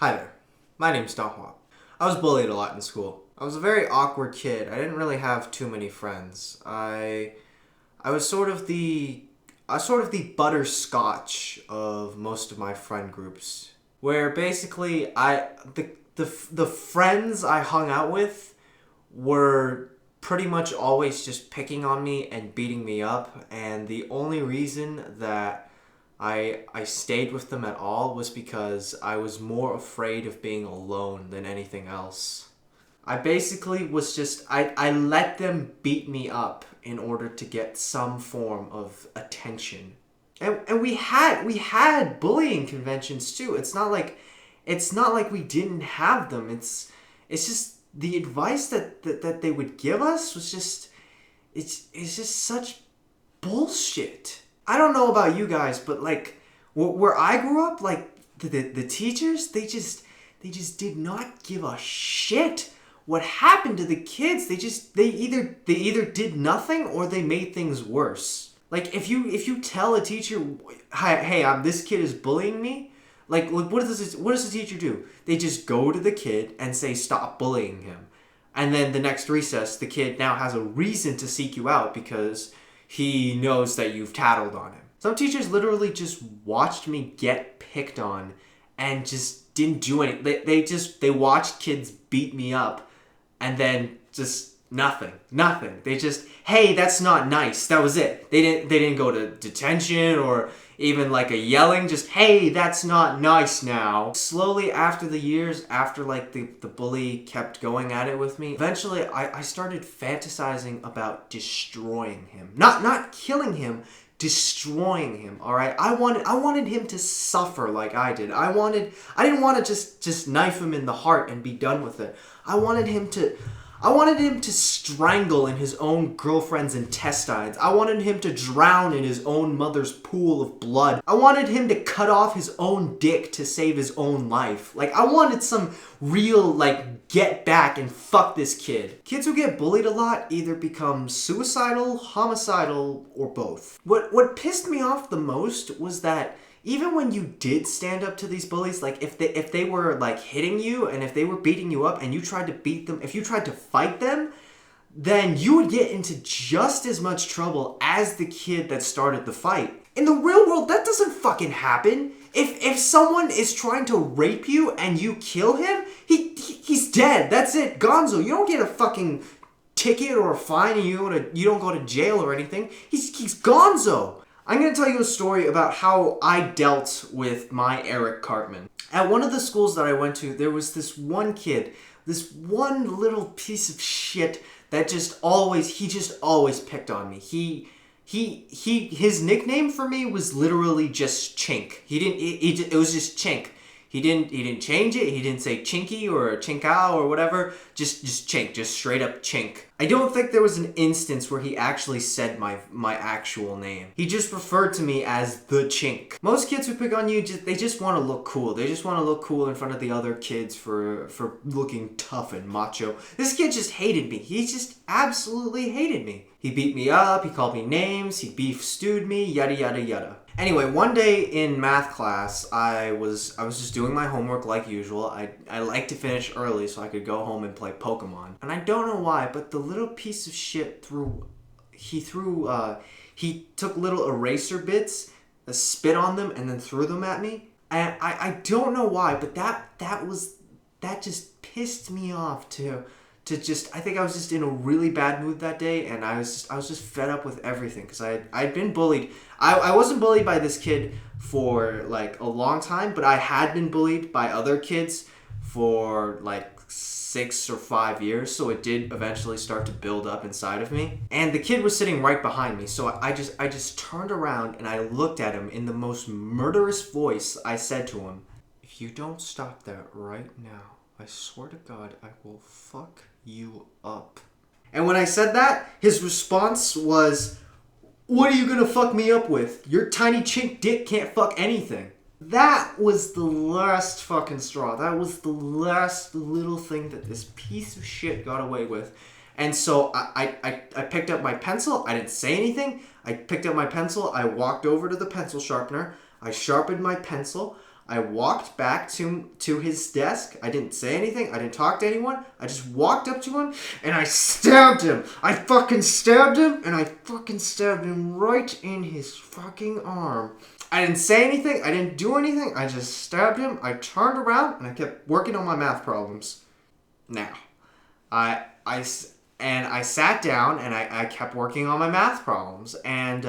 Hi there, my name's Donghua. I was bullied a lot in school. I was a very awkward kid. I didn't really have too many friends. I was sort of the butterscotch of most of my friend groups, where basically the friends I hung out with were pretty much always just picking on me and beating me up, and the only reason that I stayed with them at all was because I was more afraid of being alone than anything else. I basically was just I let them beat me up in order to get some form of attention. And we had bullying conventions too. It's not like we didn't have them. It's just the advice that they would give us was just it's just such bullshit. I don't know about you guys, but like where I grew up, like the teachers, they just did not give a shit what happened to the kids. They either did nothing or they made things worse. Like if you tell a teacher, hey, this kid is bullying me, like what does the teacher do? They just go to the kid and say stop bullying him. And then the next recess, the kid now has a reason to seek you out because he knows that you've tattled on him. Some teachers literally just watched me get picked on and just didn't do anything. They watched kids beat me up and then just nothing. They just, hey, that's not nice. That was it. They didn't go to detention or even like a yelling, just, hey, that's not nice now. Slowly after the years, after like the bully kept going at it with me, eventually I started fantasizing about destroying him. Not killing him, destroying him, all right? I wanted him to suffer like I did. I didn't want to just knife him in the heart and be done with it. I wanted him to strangle in his own girlfriend's intestines. I wanted him to drown in his own mother's pool of blood. I wanted him to cut off his own dick to save his own life. Like, I wanted some real, like, get back and fuck this kid. Kids who get bullied a lot either become suicidal, homicidal, or both. What pissed me off the most was that even when you did stand up to these bullies, like if they were like hitting you and if they were beating you up and you tried to beat them, if you tried to fight them, then you would get into just as much trouble as the kid that started the fight. In the real world, that doesn't fucking happen. If someone is trying to rape you and you kill him, he's dead. That's it. Gonzo. You don't get a fucking ticket or a fine and you don't go to jail or anything. He's gonzo. I'm going to tell you a story about how I dealt with my Eric Cartman. At one of the schools that I went to, there was this one kid, this one little piece of shit that just always picked on me. His nickname for me was literally just Chink. It was just Chink. He didn't change it. He didn't say Chinky or Chinkao or whatever. Just Chink. Just straight up Chink. I don't think there was an instance where he actually said my actual name. He just referred to me as the Chink. Most kids who pick on you, they just want to look cool. They just want to look cool in front of the other kids for looking tough and macho. This kid just hated me. He just absolutely hated me. He beat me up. He called me names. He beef stewed me. Yada yada yada. Anyway, one day in math class, I was just doing my homework like usual. I like to finish early so I could go home and play Pokemon. And I don't know why, but the little piece of shit he took little eraser bits, spit on them, and then threw them at me. And I don't know why, but that just pissed me off to just, I think I was just in a really bad mood that day, and I was just fed up with everything because I'd been bullied. I wasn't bullied by this kid for like a long time, but I had been bullied by other kids for like 6 or 5 years, so it did eventually start to build up inside of me. And the kid was sitting right behind me, so I just turned around and I looked at him in the most murderous voice. I said to him, "If you don't stop that right now, I swear to God, I will fuck you up." And when I said that, his response was, "What are you gonna fuck me up with? Your tiny chink dick can't fuck anything." That was the last fucking straw. That was the last little thing that this piece of shit got away with. And so I picked up my pencil. I didn't say anything. I picked up my pencil. I walked over to the pencil sharpener. I sharpened my pencil. I walked back to his desk. I didn't say anything. I didn't talk to anyone. I just walked up to him and I stabbed him. I fucking stabbed him and I fucking stabbed him right in his fucking arm. I didn't say anything. I didn't do anything. I just stabbed him. I turned around and I kept working on my math problems. Now, I sat down and I kept working on my math problems. And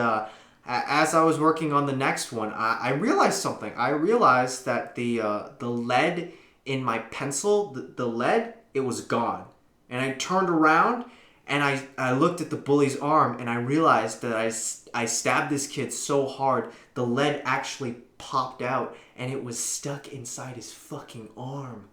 as I was working on the next one, I realized something. I realized that the lead in my pencil, the lead, it was gone. And I turned around and I looked at the bully's arm and I realized that I stabbed this kid so hard, the lead actually popped out and it was stuck inside his fucking arm.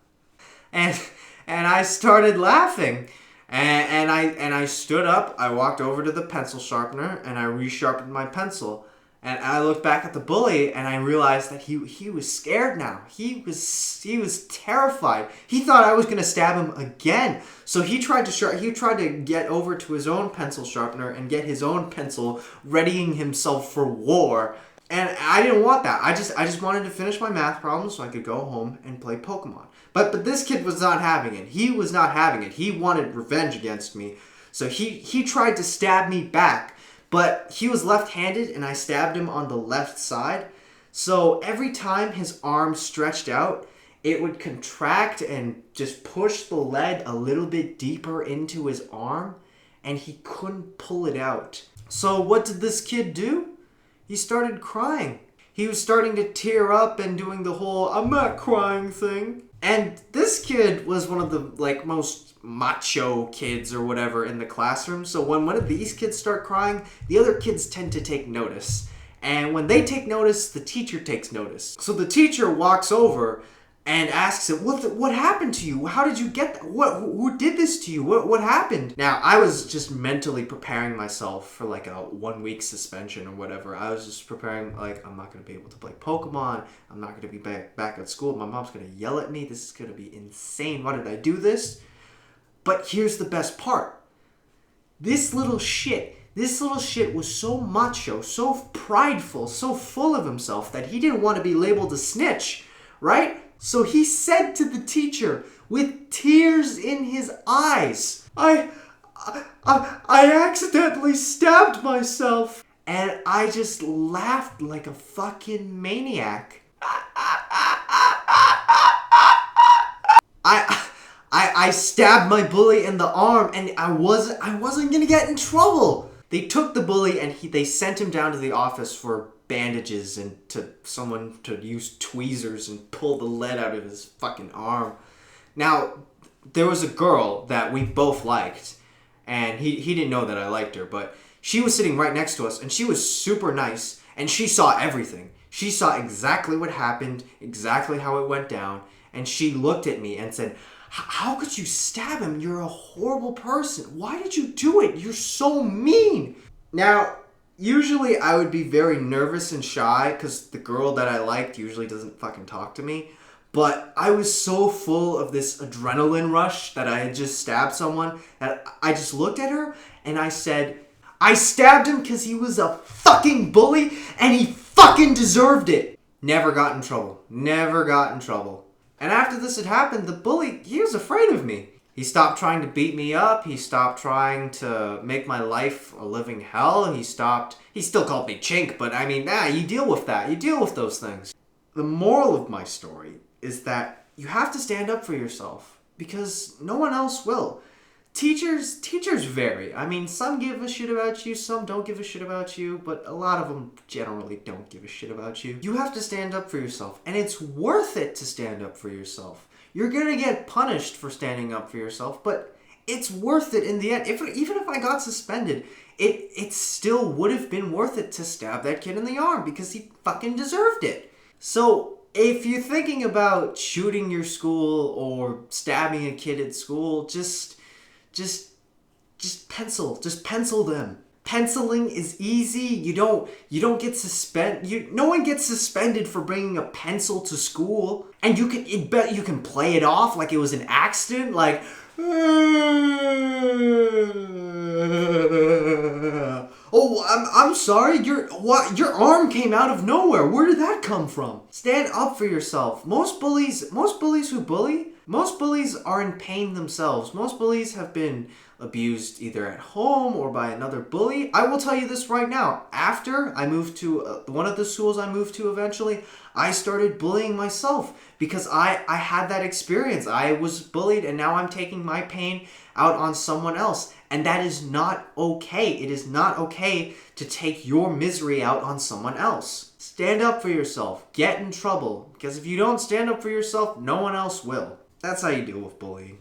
And I started laughing. And I stood up, I walked over to the pencil sharpener, and I resharpened my pencil. And I looked back at the bully, and I realized that he was scared now. He was terrified. He thought I was going to stab him again. So he tried to get over to his own pencil sharpener and get his own pencil, readying himself for war. And I didn't want that. I just wanted to finish my math problems so I could go home and play Pokemon. But this kid was not having it. He was not having it. He wanted revenge against me. So he tried to stab me back. But he was left-handed and I stabbed him on the left side. So every time his arm stretched out, it would contract and just push the lead a little bit deeper into his arm. And he couldn't pull it out. So what did this kid do? He started crying. He was starting to tear up and doing the whole "I'm not crying" thing. And this kid was one of the most macho kids or whatever in the classroom. So when one of these kids start crying, the other kids tend to take notice. And when they take notice, the teacher takes notice. So the teacher walks over and asks him, what happened to you? How did you get that? Who did this to you? What happened? Now, I was just mentally preparing myself for like a 1 week suspension or whatever. I was just preparing, I'm not going to be able to play Pokemon. I'm not going to be back at school. My mom's going to yell at me. This is going to be insane. Why did I do this? But here's the best part. This little shit was so macho, so prideful, so full of himself that he didn't want to be labeled a snitch, right? So he said to the teacher, with tears in his eyes, I accidentally stabbed myself. And I just laughed like a fucking maniac. I stabbed my bully in the arm and I wasn't gonna get in trouble. They took the bully and they sent him down to the office for bandages and to someone to use tweezers and pull the lead out of his fucking arm. Now, there was a girl that we both liked, and he didn't know that I liked her, but she was sitting right next to us, and she was super nice, and she saw everything. She saw exactly what happened, exactly how it went down, and she looked at me and said, "How could you stab him? You're a horrible person. Why did you do it? You're so mean." Now, usually I would be very nervous and shy because the girl that I liked usually doesn't fucking talk to me. But I was so full of this adrenaline rush that I had just stabbed someone that I just looked at her and I said, "I stabbed him because he was a fucking bully and he fucking deserved it." Never got in trouble. Never got in trouble. And after this had happened, the bully, he was afraid of me. He stopped trying to beat me up. He stopped trying to make my life a living hell. He still called me chink, but I mean, you deal with that. You deal with those things. The moral of my story is that you have to stand up for yourself because no one else will. Teachers vary. I mean, some give a shit about you, some don't give a shit about you, but a lot of them generally don't give a shit about you. You have to stand up for yourself, and it's worth it to stand up for yourself. You're gonna get punished for standing up for yourself, but it's worth it in the end. Even if I got suspended, it still would have been worth it to stab that kid in the arm because he fucking deserved it. So if you're thinking about shooting your school or stabbing a kid at school, just pencil them. Penciling is easy. You don't get suspended. No one gets suspended for bringing a pencil to school. And you can play it off like it was an accident. Like, Oh, I'm sorry. Your arm came out of nowhere. Where did that come from? Stand up for yourself. Most bullies who bully, most bullies are in pain themselves. Most bullies have been abused either at home or by another bully. I will tell you this right now. After I moved to one of the schools I moved to eventually, I started bullying myself because I had that experience. I was bullied and now I'm taking my pain out on someone else. And that is not okay. It is not okay to take your misery out on someone else. Stand up for yourself. Get in trouble. Because if you don't stand up for yourself, no one else will. That's how you deal with bullying.